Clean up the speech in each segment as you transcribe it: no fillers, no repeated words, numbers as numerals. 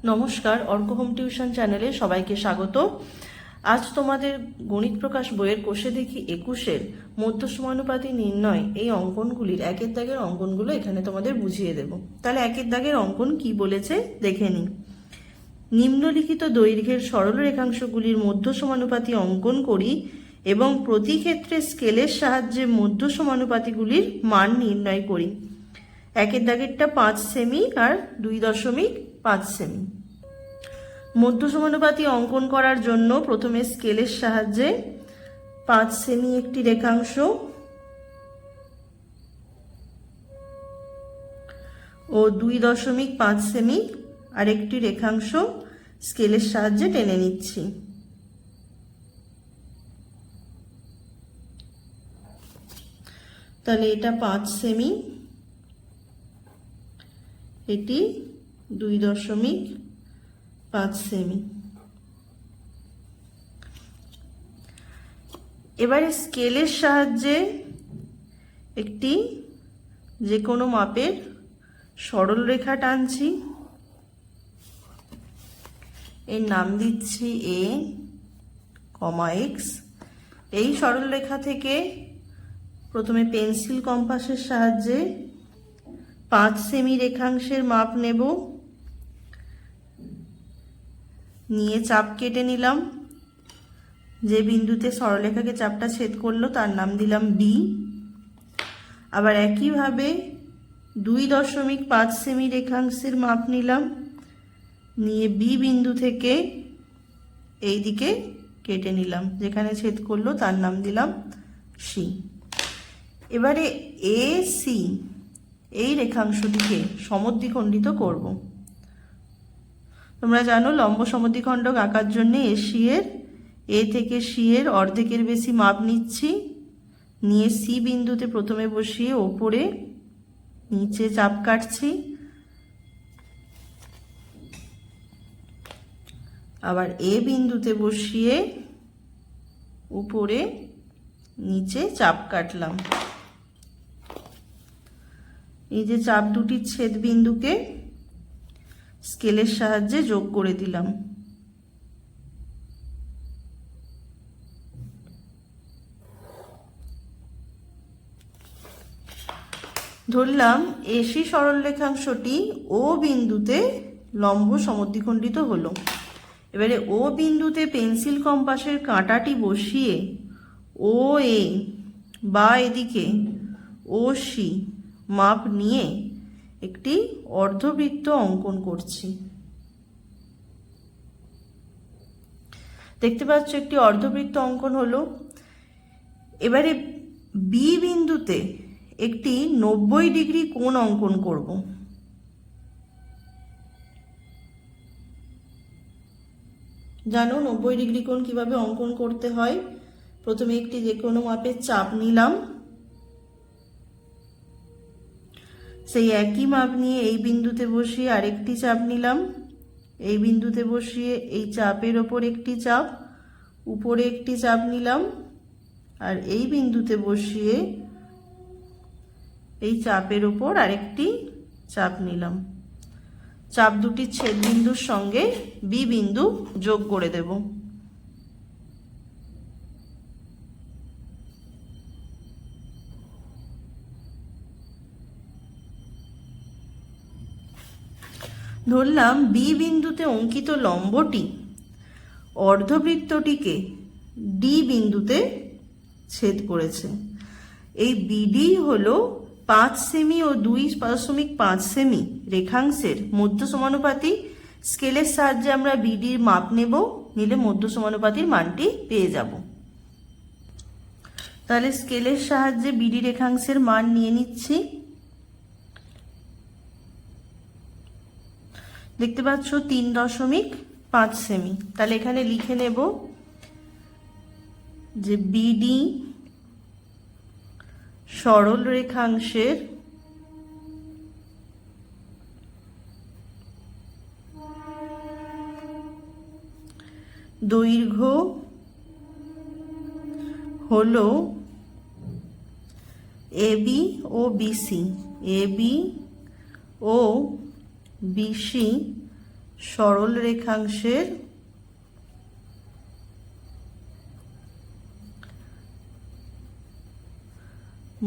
নমস্কার, Arka home tuition চ্যানেলে সবাইকে স্বাগত। আজ তোমাদের গণিত প্রকাশ বইয়ের কোষে দেখি 21-এর মধ্য সমানুপাতি নির্ণয় এই অঙ্কনগুলির একের দাগের অঙ্কনগুলো এখানে তোমাদের বুঝিয়ে দেব। তাহলে একের দাগের অঙ্কন কি বলেছে দেখে নিই। নিম্নলিখিত দৈর্ঘ্যের সরল রেখাংশগুলির মধ্য সমানুপাতি অঙ্কন করি এবং প্রতি ক্ষেত্রে স্কেলের সাহায্যে মধ্য সমানুপাতিগুলির মান নির্ণয় করি। একের দাগেরটা 5 সেমি আর 2.5 সেমি। মধ্য সমানুপাতি অঙ্কন করার জন্য প্রথমে স্কেলের সাহায্যে 5 সেমি একটি রেখাংশ ও 2.5 সেমি আরেকটি রেখাংশ স্কেলের সাহায্যে টেনে নিচ্ছি। তাহলে এটা 5 সেমি, এটি 2.5 সেমি। এবারে স্কেলের সাহায্যে একটি যে কোনো মাপের সরল রেখা টানছি, এর নাম দিচ্ছি a, x। এই সরল রেখা থেকে প্রথমে পেন্সিল কম্পাসের সাহায্যে 5 সেমি রেখাংশের মাপ নেব, নিয়ে চাপ কেটে নিলাম। যে বিন্দুতে সরলরেখাকে চাপটা ছেদ করলো তার নাম দিলাম b। আবার একইভাবে 2.5 সেমি রেখাংশের মাপ নিলাম, নিয়ে b বিন্দু থেকে এই দিকে কেটে নিলাম, যেখানে ছেদ করলো তার নাম দিলাম c। এবারে AC এই রেখাংশটিকে সমদ্বিখণ্ডিত করব। তোমরা জানো লম্ব সমদ্বিখণ্ডক আঁকার জন্য AC এর A থেকে C এর অর্ধেকের বেশি মাপ নিচ্ছি, নিয়ে C বিন্দুতে প্রথমে বসিয়ে ওপরে নিচে চাপ কাটছি, আবার A বিন্দুতে বসিয়ে উপরে নিচে চাপ কাটলাম। এই যে চাপ দুটির ছেদ বিন্দুকে স্কেলের সাহায্যে যোগ করে দিলাম। ধরলাম এসি সরল রেখাংশটি ও বিন্দুতে লম্ব সমদ্বিখণ্ডিত হলো। এবারে ও বিন্দুতে পেন্সিল কম্পাসের কাঁটাটি বসিয়ে ও এ বা এদিকে ও সি মাপ নিয়ে একটি অর্ধবৃত্ত অঙ্কন করছি। দেখতে পাচ্ছ একটি অর্ধবৃত্ত অঙ্কন হলো। এবারে বি বিন্দুতে একটি 90 ডিগ্রি কোণ অঙ্কন করব। জানো 90 ডিগ্রি কোণ কিভাবে অঙ্কন করতে হয়। প্রথমে একটি যে কোনো মাপের চাপ নিলাম, সেই একই মাপ নিয়ে এই বিন্দুতে বসিয়ে আরেকটি চাপ নিলাম, এই বিন্দুতে বসিয়ে এই চাপের ওপর একটি চাপ, উপরে একটি চাপ নিলাম, আর এই বিন্দুতে বসিয়ে এই চাপের ওপর আরেকটি চাপ নিলাম। চাপ দুটির ছেদ বিন্দুর সঙ্গে বি বিন্দু যোগ করে দেব। ধরলাম বি বিন্দুতে অঙ্কিত লম্বটি অর্ধবৃত্তটিকে ডি বিন্দুতে ছেদ করেছে। এই বিডি হলো 5 সেমি ও 2.5 সেমি রেখাংশের মধ্য সমানুপাতি। স্কেলের সাহায্যে আমরা বিডির মাপ নেব, নিলে মধ্য সমানুপাতির মানটি পেয়ে যাব। তাহলে স্কেলের সাহায্যে বিডি রেখাংশের মান নিয়ে নিচ্ছি। দেখতে পাচ্ছ 3.5 সেমি। তাহলে এখানে লিখে নেব যে বিডি সরল রেখাংশের দৈর্ঘ্য হলো এবি ও বিসি, এবি ও বিসি সরল রেখাংশের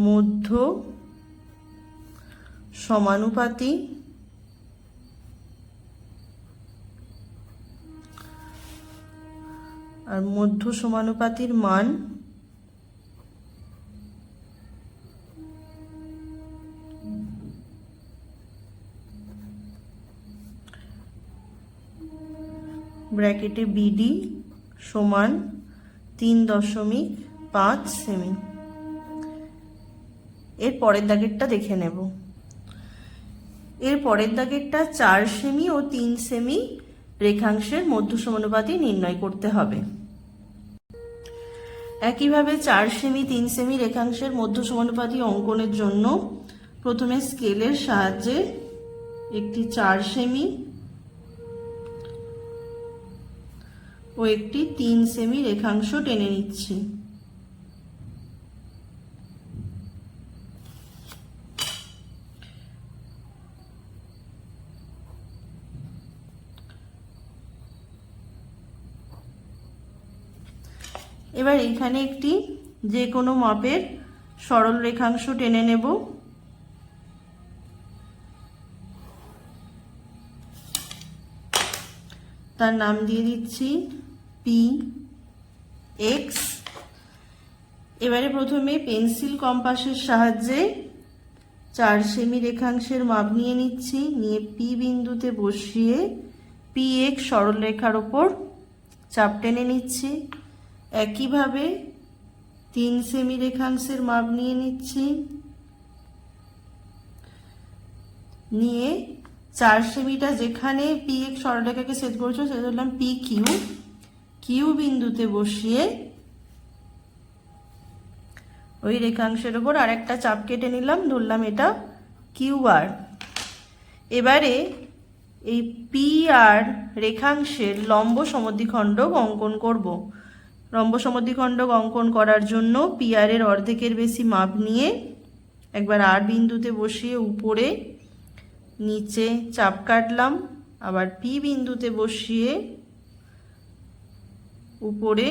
মধ্য সমানুপাতি আর মধ্য সমানুপাতির মান ব্র্যাকেটে বিডি সমান 3.5 সেমি। এর পরের দাগেরটা দেখে নেব। এর পরের দাগেরটা 4 সেমি ও 3 সেমি রেখাংশের মধ্য সমানুপাতি নির্ণয় করতে হবে। একইভাবে 4 সেমি 3 সেমি রেখাংশের মধ্য সমানুপাতি অঙ্কনের জন্য প্রথমে স্কেলের সাহায্যে একটি 4 সেমি ও একটি 3 সেমি রেখাংশ টেনে নিচ্ছি। এবার এখানে একটি যে কোনো মাপের সরল রেখাংশ টেনে নেব। তার নাম দিয়ে দিচ্ছি PX। এবারে প্রথমে পেন্সিল কম্পাসের সাহায্যে 4 সেমি রেখাংশের মাপ নিয়ে নিচ্ছি, নিয়ে P বিন্দুতে বসিয়ে PX সরল রেখার ওপর চাপ টেনে নিচ্ছি। একইভাবে 3 সেমি রেখাংশের মাপ নিয়ে নিচ্ছি, নিয়ে 4 সেমিটা যেখানে PX সরলরেখাকে ছেদ করছো সেটা ধরলাম PQ। কিউ বিন্দুতে বসিয়ে ওই রেখাংশের ওপর আরেকটা চাপ কেটে নিলাম, ধরলাম এটা QR। এবারে এই PR রেখাংশের লম্ব সমদ্বিখণ্ডক অঙ্কন করব। লম্ব সমদ্বিখণ্ডক অঙ্কন করার জন্য PR এর অর্ধেকের বেশি মাপ নিয়ে একবার R বিন্দুতে বসিয়ে উপরে নিচে চাপ কাটলাম, আবার P বিন্দুতে বসিয়ে উপরে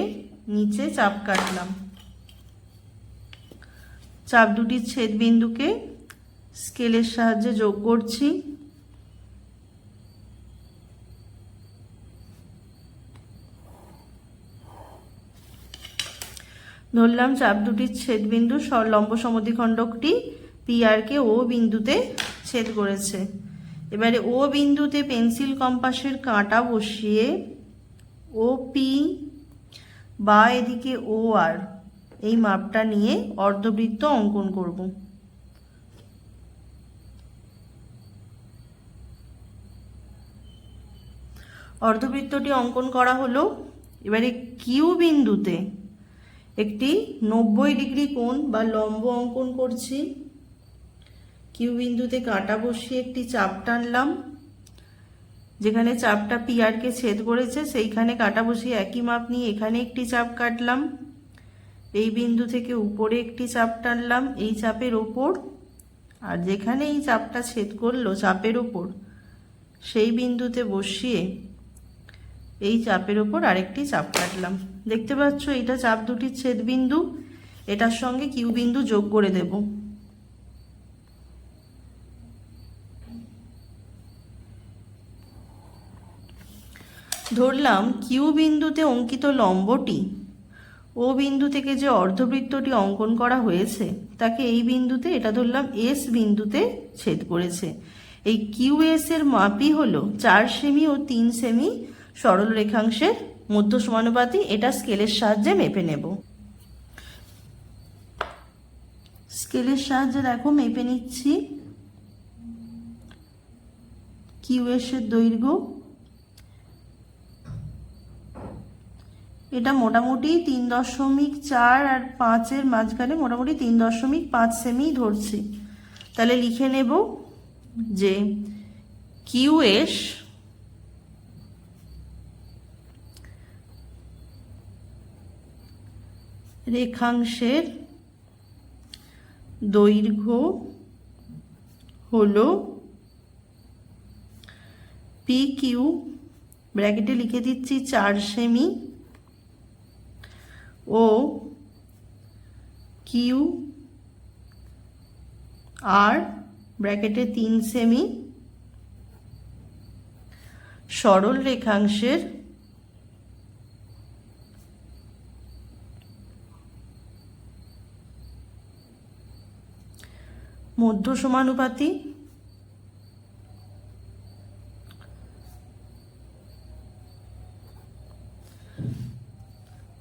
নিচে চাপ কাটলাম। চাপ দুটির ছেদ বিন্দুকে স্কেলের সাহায্যে যোগ করছি। ধরলাম চাপ দুটির ছেদ বিন্দু লম্ব সমদ্বিখণ্ডকটি PR কে O বিন্দুতে ছেদ করেছে। এবারে O বিন্দুতে পেন্সিল কম্পাসের কাঁটা বসিয়ে OP বা এদিকে OR এই মাপটা নিয়ে অর্ধবৃত্ত অঙ্কন করব। অর্ধবৃত্তটি অঙ্কন করা হলো। এবারে কিউ বিন্দুতে একটি 90 ডিগ্রি কোণ বা লম্ব অঙ্কন করছি। কিউ বিন্দুতে কাঁটা বসিয়ে একটি চাপ টানলাম, যেখানে চাপটা PR কে ছেদ করেছে সেইখানে কাঁটা বসিয়ে একই মাপ নিয়ে এখানে একটি চাপ কাটলাম। এই বিন্দু থেকে উপরে একটি চাপ টানলাম এই চাপের ওপর, আর যেখানে এই চাপটা ছেদ করলো চাপের ওপর সেই বিন্দুতে বসিয়ে এই চাপের ওপর আরেকটি চাপ কাটলাম। দেখতে পাচ্ছ এটা চাপ দুটির ছেদ বিন্দু, এটার সঙ্গে কিউ বিন্দু যোগ করে দেব। ধরলাম কিউ বিন্দুতে অঙ্কিত লম্বটি ও বিন্দু থেকে যে অর্ধবৃত্তটি অঙ্কন করা হয়েছে তাকে এই বিন্দুতে, এটা ধরলাম S বিন্দুতে ছেদ করেছে। এই QS এর মাপই হলো 4 সেমি ও 3 সেমি সরল রেখাংশের মধ্য সমানুপাতি। এটা স্কেলের সাহায্যে মেপে নেব। স্কেলের সাহায্যে দেখো মেপে নিচ্ছি। QS এর দৈর্ঘ্য এটা মোটামুটি 3.4 আর 5 এর মাঝখানে মোটামুটি 3.5 সেমি ধরছি। তাহলে লিখে নেব যে QS রেখাংশের দৈর্ঘ্য হলো P পি কিউ ব্র্যাকেটে লিখে দিচ্ছি 4 সেমি, ও কিউ আর ব্র্যাকেটে 3 সেমি সরল রেখাংশের মধ্য সমানুপাতি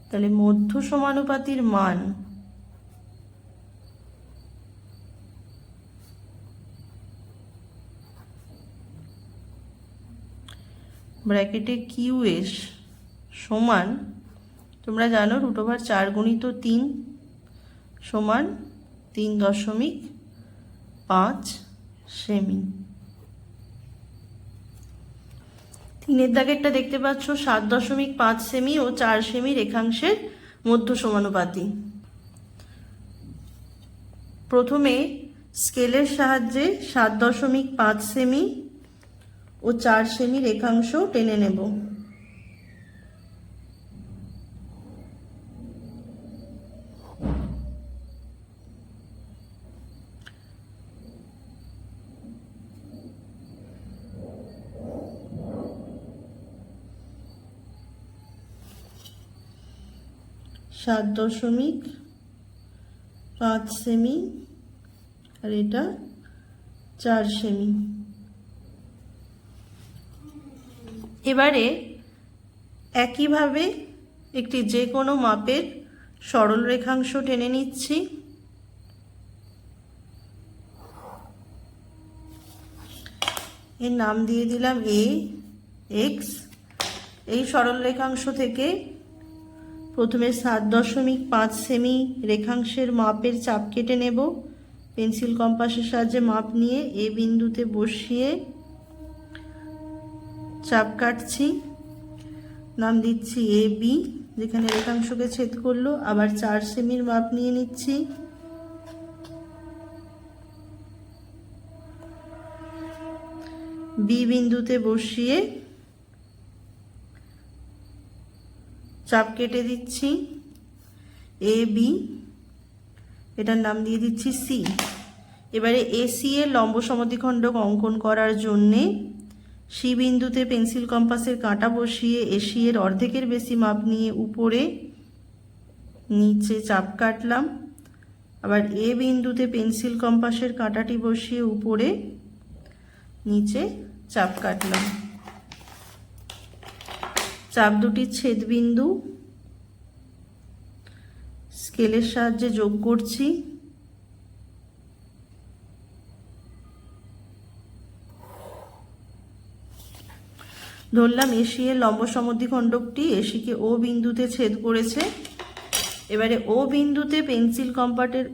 তাহলে মধ্য সমানুপাতির মান ব্র্যাকেটে কিউএস সমান, তোমরা জানো √4 গুণিত 3 সমান 3.5 সেমি। 3-এর দাগেরটা দেখতে পাচ্ছ 7.5 সেমি ও 4 সেমি রেখাংশের মধ্য সমানুপাতি। প্রথমে স্কেলের সাহায্যে 7.5 সেমি ও 4 সেমি রেখাংশ টেনে নেব। সাত 7.5 সেমি আর এটা 4 সেমি। এবারে একইভাবে একটি যে কোনো মাপের সরল রেখাংশ টেনে নিচ্ছি। এর নাম দিয়ে দিলাম এ এক্স। এই সরল রেখাংশ থেকে প্রথমে 7.5 সেমি রেখাংশের মাপের চাপ কেটে নেব। পেন্সিল কম্পাসের সাহায্যে মাপ নিয়ে এ বিন্দুতে বসিয়ে চাপ কাটছি, নাম দিচ্ছি এ বি, যেখানে রেখাংশকে ছেদ করলো। আবার 4 সেমির মাপ নিয়ে নিচ্ছি, বি বিন্দুতে বসিয়ে চাপ কেটে দিচ্ছি এ বি, এটার নাম দিয়ে দিচ্ছি সি। এবারে এসি এর লম্ব সমদ্বিখণ্ডক অঙ্কন করার জন্যে সি বিন্দুতে পেন্সিল কম্পাসের কাঁটা বসিয়ে এসি এর অর্ধেকের বেশি মাপ নিয়ে উপরে নিচে চাপ কাটলাম। আবার এ বিন্দুতে পেন্সিল কম্পাসের কাঁটাটি বসিয়ে উপরে নিচে চাপ কাটলাম। চাপ দুটির ছেদবিন্দু স্কেলের সাহায্যে যোগ করছি। ধরলাম এসি এর লম্ব সমদ্বিখণ্ডকটি এসিকে ও বিন্দুতে ছেদ করেছে। এবারে ও বিন্দুতে পেন্সিল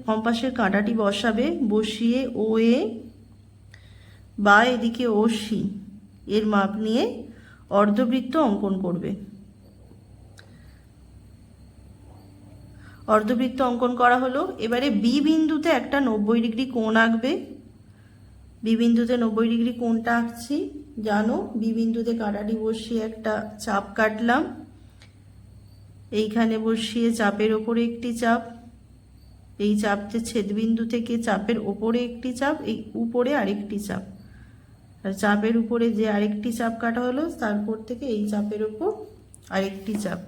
কম্পাসের কাঁটাটি বসাবে, বসিয়ে ও এ বা এদিকে ও সি এর মাপ নিয়ে অর্ধবৃত্ত অঙ্কন করবে। অর্ধবৃত্ত অঙ্কন করা হলো। এবারে বি বিন্দুতে একটা 90 ডিগ্রি কোণ আঁকবে। বি বিন্দুতে 90 ডিগ্রি কোণটা আঁকছি, জানো বি বিন্দুতে কাঁটাটি বসিয়ে একটা চাপ কাটলাম। এইখানে বসিয়ে চাপের ওপরে একটি চাপ, এই চাপতে ছেদবিন্দু থেকে চাপের ওপরে একটি চাপ, এই উপরে আরেকটি চাপ, আর চাপের উপরে যে আরেকটি চাপ কাটা হলো তারপর থেকে এই চাপের ওপর আরেকটি চাপ।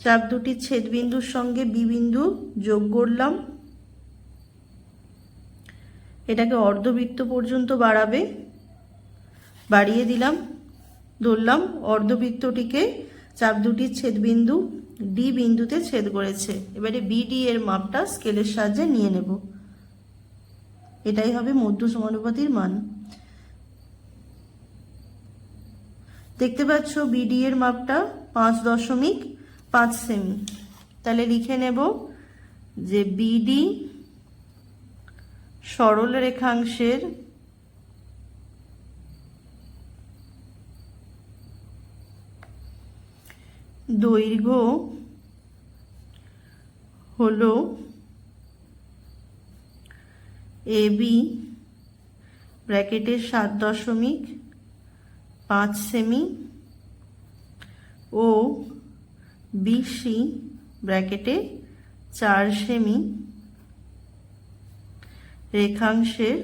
চাপ দুটির ছেদবিন্দুর সঙ্গে বি বিন্দু যোগ করলাম। এটাকে অর্ধবৃত্ত পর্যন্ত বাড়াবে, বাড়িয়ে দিলাম। ধরলাম অর্ধবৃত্তটিকে চাপ দুটির ছেদবিন্দু ডি বিন্দুতে ছেদ করেছে। এবারে বিডি এর মাপটা স্কেলের সাহায্যে নিয়ে নেব। এটাই হবে মধ্য সমানুপাতির মান। দেখতে পাচ্ছ বিডি এর মাপটা 5.5 সেমি। তাহলে লিখে নেব যে বিডি সরল রেখাংশের দৈর্ঘ্য হলো এবি ব্র্যাকেটে 7.5 সেমি ও বিসি ব্র্যাকেটে 4 সেমি রেখাংশের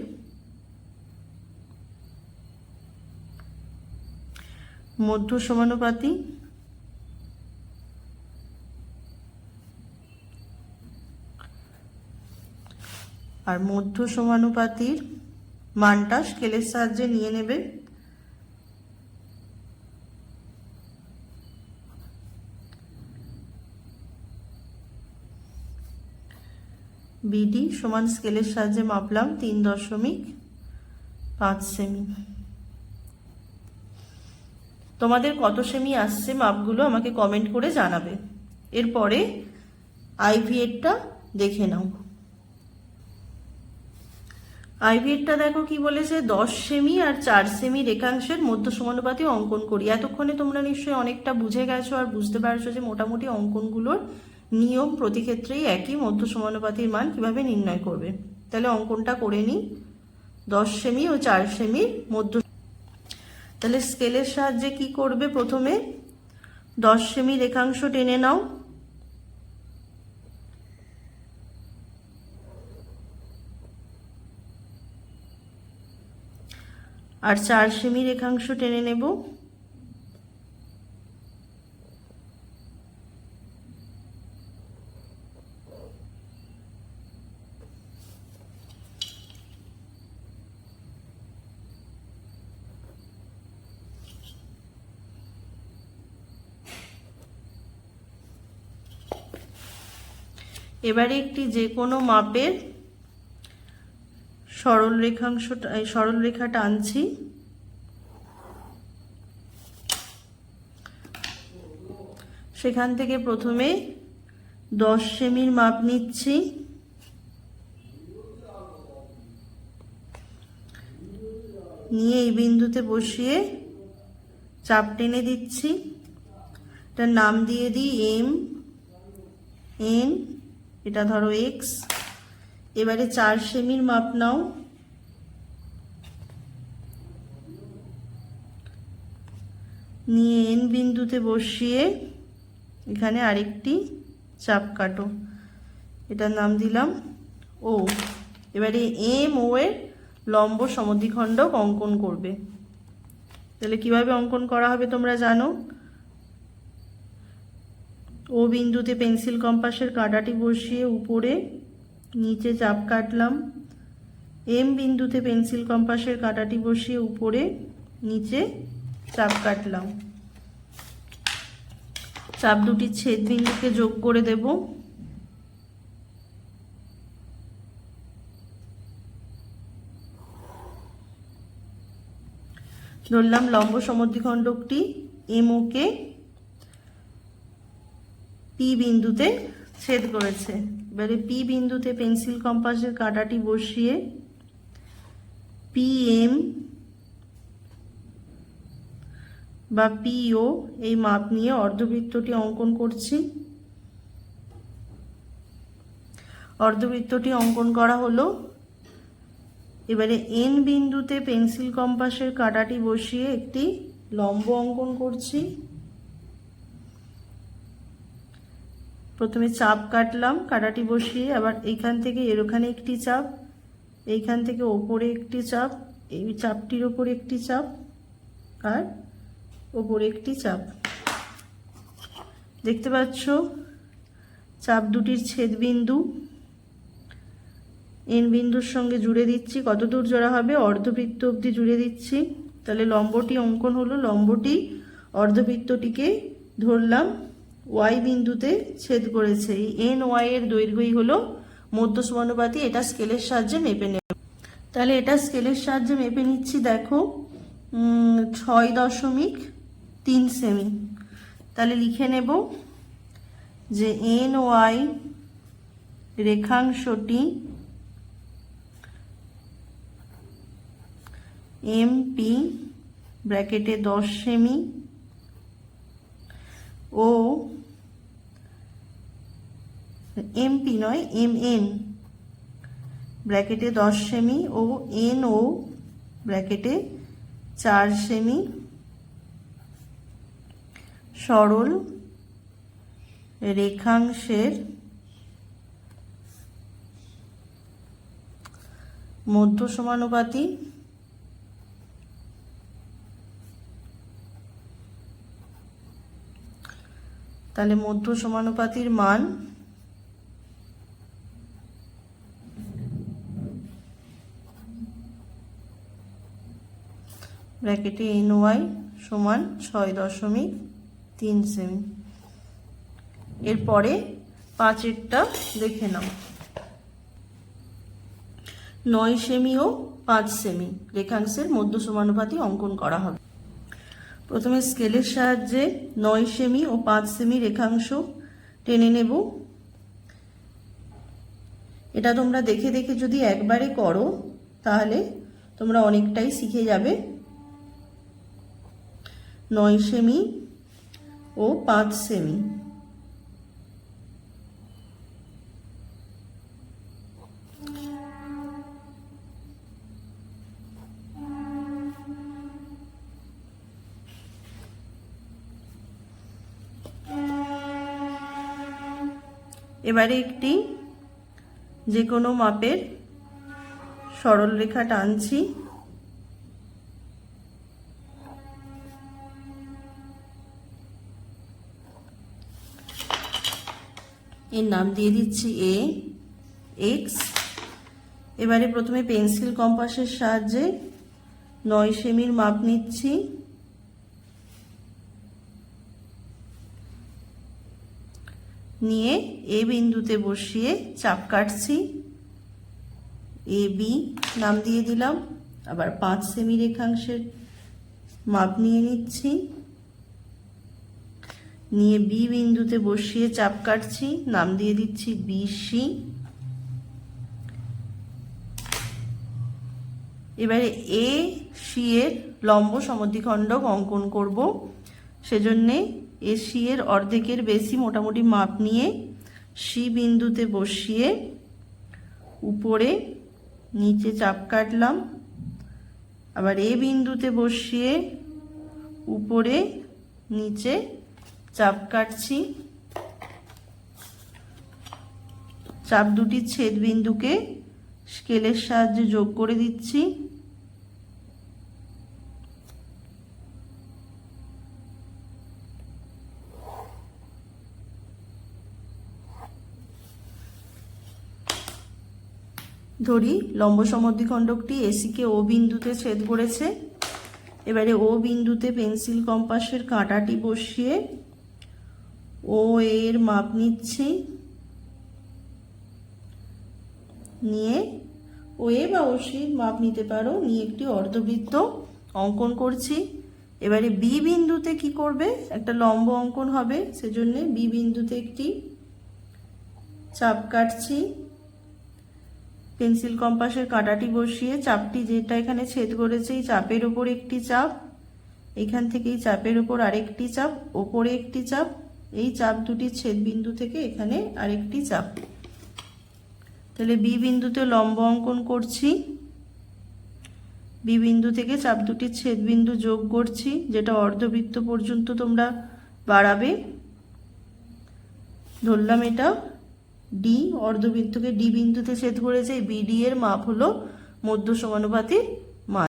মধ্য সমানুপাতি আর মধ্য সমানুপাতির মানটা স্কেলের সাহায্যে নিয়ে নেবে। বিডি সমান স্কেলের সাহায্যে মাপলাম 3.5 সেমি। তোমাদের কত সেমি আসছে মাপগুলো আমাকে কমেন্ট করে জানাবে। এরপরে আইভিএরটা দেখে নাও। আইভিএরটা দেখো কি বলেছে, 10 সেমি আর 4 সেমি রেখাংশের মধ্য সমানুপাতি অঙ্কন করি। এতক্ষণে তোমরা নিশ্চয়ই অনেকটা বুঝে গেছো আর বুঝতে পারছো যে মোটামুটি অঙ্কনগুলোর নিয়ম প্রতি ক্ষেত্রেই একই, মধ্য সমানুপাতির মান কিভাবে নির্ণয় করবে। তাহলে অঙ্কনটা করে নিই। 10 সেমি ও 4 সেমির মধ্য, তাহলে স্কেলের সাহায্যে কি করবে, প্রথমে 10 সেমি রেখাংশ টেনে নাও, আর 4 সেমি রেখাংশ টেনে নেব। এবারে একটি যে কোনো মাপের সরল রেখা টানছি, সেখান থেকে প্রথমে 10 সেমির মাপ নিচ্ছি, নিয়ে এই বিন্দুতে বসিয়ে চাপ টেনে দিচ্ছি। এটার নাম দিয়ে দিই এম এন, এটা ধরো এক্স। এবারে 4 সেমির মাপ নাও, নিয়ে এন বিন্দুতে বসিয়ে এখানে আরেকটি চাপ কাটো, এটার নাম দিলাম ও। এবারে এম ও এর লম্ব সমদ্বিখণ্ডক অঙ্কন করবে। তাহলে কিভাবে অঙ্কন করা হবে তোমরা জানো। ও বিন্দুতে পেন্সিল কম্পাসের কাঁটাটি বসিয়ে উপরে নিচে চাপ কাটলাম। এম বিন্দুতে পেন্সিল কম্পাসের কাঁটাটি বসিয়ে উপরে নিচে চাপ কাটলাম। চাপ দুটির ছেদ বিন্দুকে যোগ করে দেব। ধরলাম লম্ব সমদ্বিখণ্ডকটি এমও কে পি বিন্দুতে ছেদ করেছে। এবারে পি বিন্দুতে পেন্সিল কম্পাসের কাঁটাটি বসিয়ে পি এম বা পিও এই মাপ নিয়ে অর্ধবৃত্তটি অঙ্কন করছি। অর্ধবৃত্তটি অঙ্কন করা হলো। এবারে এন বিন্দুতে পেন্সিল কম্পাসের কাঁটাটি বসিয়ে একটি লম্ব অঙ্কন করছি। প্রথমে চাপ কাটলাম কাঁটাটি বসিয়ে, আবার এইখান থেকে এর ওখানে একটি চাপ, এইখান থেকে ওপরে একটি চাপ, এই চাপটির ওপরে একটি চাপ আর ওপরে একটি চাপ। দেখতে পাচ্ছ চাপ দুটির ছেদ বিন্দু এন বিন্দুর সঙ্গে জুড়ে দিচ্ছি। কত দূর জোড়া হবে, অর্ধবৃত্ত অবধি জুড়ে দিচ্ছি। তাহলে লম্বটি অঙ্কন হলো। লম্বটি অর্ধবৃত্তটিকে ধরলাম ওয়াই বিন্দুতে ছেদ করেছে। এই এন ওয়াই এর দৈর্ঘ্যই হলো মধ্য সমানুপাতি। এটা স্কেলের সাহায্যে মেপে নেব। তাহলে এটা স্কেলের সাহায্যে মেপে নিচ্ছি। দেখো 6.3 সেমি। তাহলে লিখে নেব যে এন ওয়াই রেখাংশটি এমপি ব্র্যাকেটে 10 সেমি ও এমপি নয় এম এন ব্র্যাকেটে 10 সেমি ও এন ও ব্র্যাকেটে 4 সেমি সরল রেখাংশের মধ্য সমানুপাতি তাহলে মধ্য সমানুপাতির মান ব্র্যাকেটে NY সমান 6.3 সেমি। এরপরে 5এরটা দেখে নাও। 9 সেমি ও 5 সেমি রেখাংশের মধ্য সমানুপাতি অঙ্কন করা হবে। প্রথমে স্কেলের সাহায্যে 9 সেমি ও 5 সেমি রেখাংশ টেনে নেব। এটা তোমরা দেখে দেখে যদি একবারে করো তাহলে তোমরা অনেকটাই শিখে যাবে। 9 সেমি ও 5 সেমি এবারে একটি যে কোনো মাপের সরল রেখা টানছি। এর নাম দিয়ে দিচ্ছি AX। এবারে প্রথমে পেন্সিল কম্পাসের সাহায্যে 9 সেমির মাপ নিচ্ছি। নিয়ে A বিন্দুতে বসিয়ে চাপ কাটছি। AB নাম দিয়ে দিলাম। আবার 5 সেমি রেখাংশের মাপ নিয়ে নিচ্ছি। নিয়ে B বিন্দুতে বসিয়ে চাপ কাটছি, নাম দিয়ে দিচ্ছি BC। এবারে AC এর লম্ব সমদ্বিখণ্ডক অঙ্কন করব। সেজন্যে AC এর অর্ধেকের বেশি মোটামুটি মাপ নিয়ে C বিন্দুতে বসিয়ে উপরে নিচে চাপ কাটলাম। আবার A বিন্দুতে বসিয়ে উপরে নিচে চাপ কাটছি। চাপ দুটির ছেদ বিন্দুকে স্কেলের সাহায্যে যোগ করে দিচ্ছি। ধরি লম্ব সমদ্বিখণ্ডকটি এসিকে ও বিন্দুতে ছেদ করেছে। এবারে ও বিন্দুতে পেন্সিল কম্পাসের কাঁটাটি বসিয়ে ও এর মাপ নিচ্ছি। নিয়ে ও এ বা ওসির মাপ নিতে পারো। নিয়ে একটি অর্ধবৃত্ত অঙ্কন করছি। এবারে বি বিন্দুতে কি করবে, একটা লম্ব অঙ্কন হবে। সেজন্য বি বিন্দুতে একটি চাপ কাটছি। পেন্সিল কম্পাসের কাঁটাটি বসিয়ে চাপটি যেটা এখানে ছেদ করেছে এই চাপের উপর একটি চাপ, এখান থেকে এই চাপের উপর আরেকটি চাপ, ওপরে একটি চাপ, এই চাপ দুটির ছেদ বিন্দু থেকে এখানে আরেকটি চাপ। তাহলে বি বিন্দুতে লম্ব অঙ্কন করছি। বি বিন্দু থেকে চাপ দুটির ছেদ বিন্দু যোগ করছি, যেটা অর্ধবৃত্ত পর্যন্ত তোমরা বাড়াবে। ধরলাম এটা ডি, অর্ধবৃত্তকে ডি বিন্দুতে ছেদ করেছে। বিডি এর মাপ হলো মধ্য সমানুপাতির মান।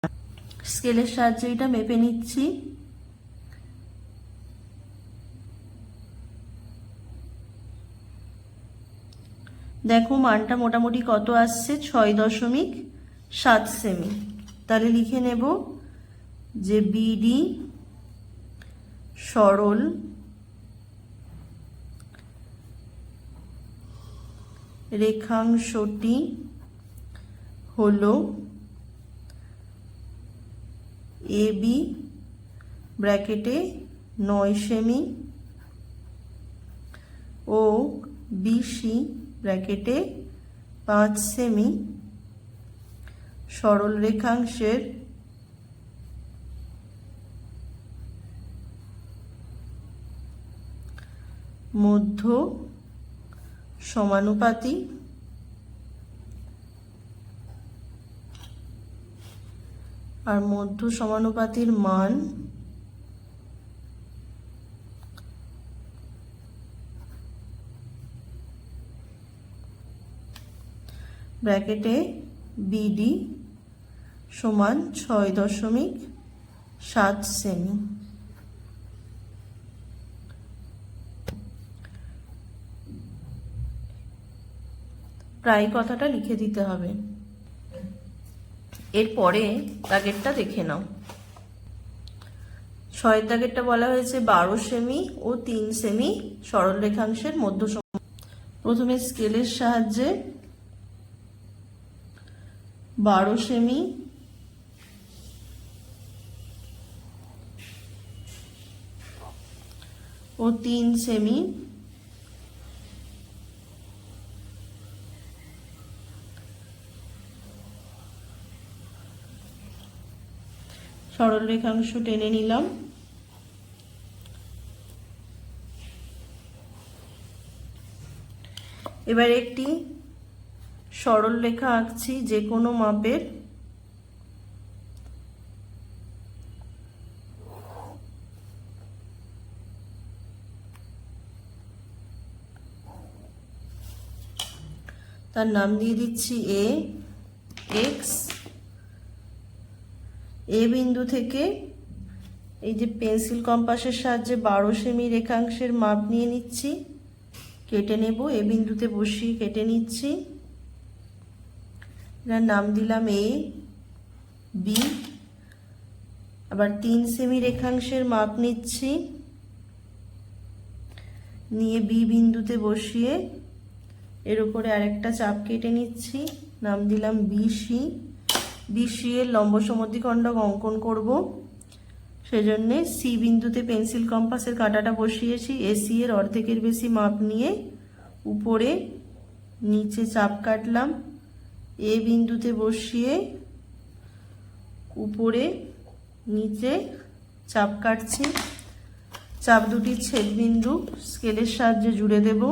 স্কেলের সাহায্যে এটা মেপে নিচ্ছি। দেখো মানটা মোটামুটি কত আসছে, 6.7 সেমি। তাহলে লিখে নেব যে বিডি সরল রেখাংশটি হলো এবি ব্র্যাকেটে 9 সেমি ও বিসি ব্র্যাকেটে 5 সেমি সরল রেখাংশের মধ্য সমানুপাতি আর মধ্য সমানুপাতির মান ব্র্যাকেটে বিডি সমান 6.7 সেমি। প্রায় কথাটা লিখে দিতে হবে। এরপরে দাগেরটা দেখে নাও। 6 দাগেরটা বলা হয়েছে 12 সেমি ও 3 সেমি সরল রেখাংশের মধ্য। প্রথমে স্কেলের সাহায্যে 12 সেমি ও 3 সেমি সরল রেখাংশ টেনে নিলাম। এবার একটি সরল রেখা আঁকছি যে কোনো মাপের। তার নাম দিয়ে দিচ্ছি এ এক্স। এ বিন্দু থেকে এই যে পেন্সিল কম্পাসের সাহায্যে 12 সেমি রেখাংশের মাপ নিয়ে নিচ্ছি, কেটে নেব। এ বিন্দুতে বসিয়ে কেটে নিচ্ছি। এর নাম দিলাম এ বি। আবার 3 সেমি রেখাংশের মাপ নিচ্ছি, নিয়ে বি বিন্দুতে বসিয়ে এর উপরে আরেকটা চাপ কেটে নিচ্ছি, নাম দিলাম বিসি। বিসি এর লম্ব সমদ্বিখণ্ডক অঙ্কন করব, সেজন্য সি বিন্দুতে পেন্সিল কম্পাসের কাঁটাটা বসিয়েছি। এসি এর অর্ধেকের বেশি মাপ নিয়ে উপরে নিচে চাপ কাটলাম। এ বিন্দুতে বসিয়ে উপরে নিচে চাপ কাটছি। চাপ দুটির ছেদ বিন্দু স্কেলের সাহায্যে জুড়ে দেব।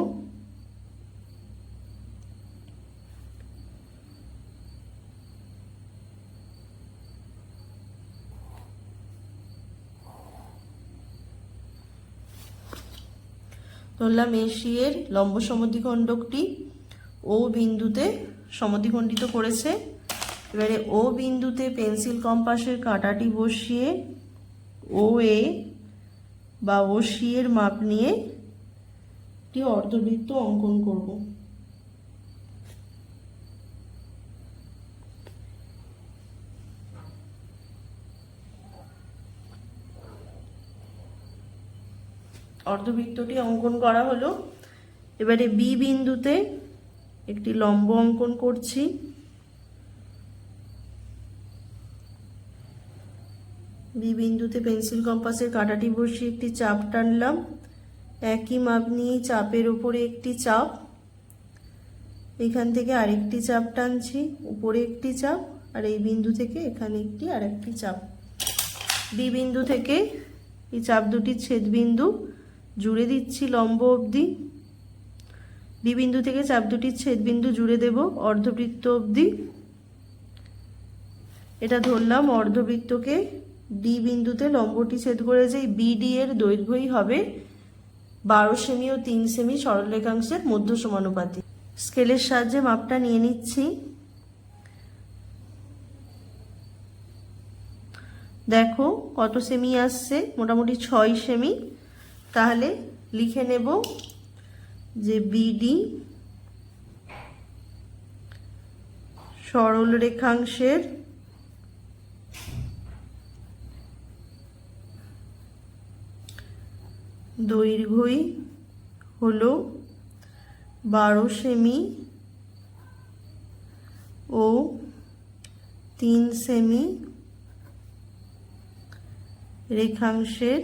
ধরলাম এসি এর লম্ব সমদ্বিখণ্ডকটি ও বিন্দুতে সমদ্বিখণ্ডিত করেছে। এবারে ও বিন্দুতে পেন্সিল কম্পাসের কাঁটাটি বসিয়ে ও এ বা ও সি এর মাপ নিয়ে একটি অর্ধবৃত্ত অঙ্কন করব। অর্ধবৃত্তটি অঙ্কন করা হলো। এবারে বি বিন্দুতে একটি লম্ব অঙ্কন করছি। বি বিন্দুতে পেন্সিল কম্পাসের কাঁটাটি বসিয়ে একটি চাপ টানলাম। একই মাপ নিয়ে চাপের উপরে একটি চাপ, এখান থেকে আরেকটি চাপ টানছি, উপরে একটি চাপ, আর এই বিন্দু থেকে এখানে একটি আরেকটি চাপ। বি বিন্দু থেকে এই চাপ দুটির ছেদ বিন্দু জুড়ে দিচ্ছি লম্ব অবধি। বি বিন্দু থেকে চাপ দুটির ছেদ বিন্দু জুড়ে দেব অর্ধবৃত্ত অবধি। এটা ধরলাম অর্ধবৃত্তকে ডি বিন্দুতে লম্বটি ছেদ করেছে। বিডি এর দৈর্ঘ্যই হবে 12 সেমি ও 3 সেমি সরল রেখাংশের মধ্য সমানুপাতিক। স্কেলের সাহায্যে মাপটা নিয়ে নিচ্ছি। দেখো কত সেমি আসছে, মোটামুটি 6 সেমি। তাহলে লিখে নেব যে বিডি সরল রেখাংশের দৈর্ঘ্যই হলো 12 সেমি ও 3 সেমি রেখাংশের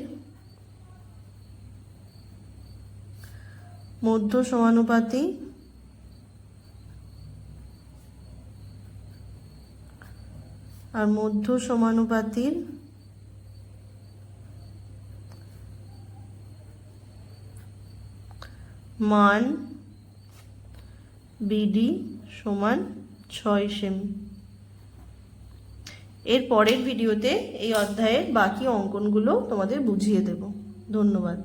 মধ্য সমানুপাতি আর মধ্য সমানুপাতির মান বিডি সমান 6 সেমি। এর পরের ভিডিওতে এই অধ্যায়ের বাকি অঙ্কনগুলো তোমাদের বুঝিয়ে দেব। ধন্যবাদ।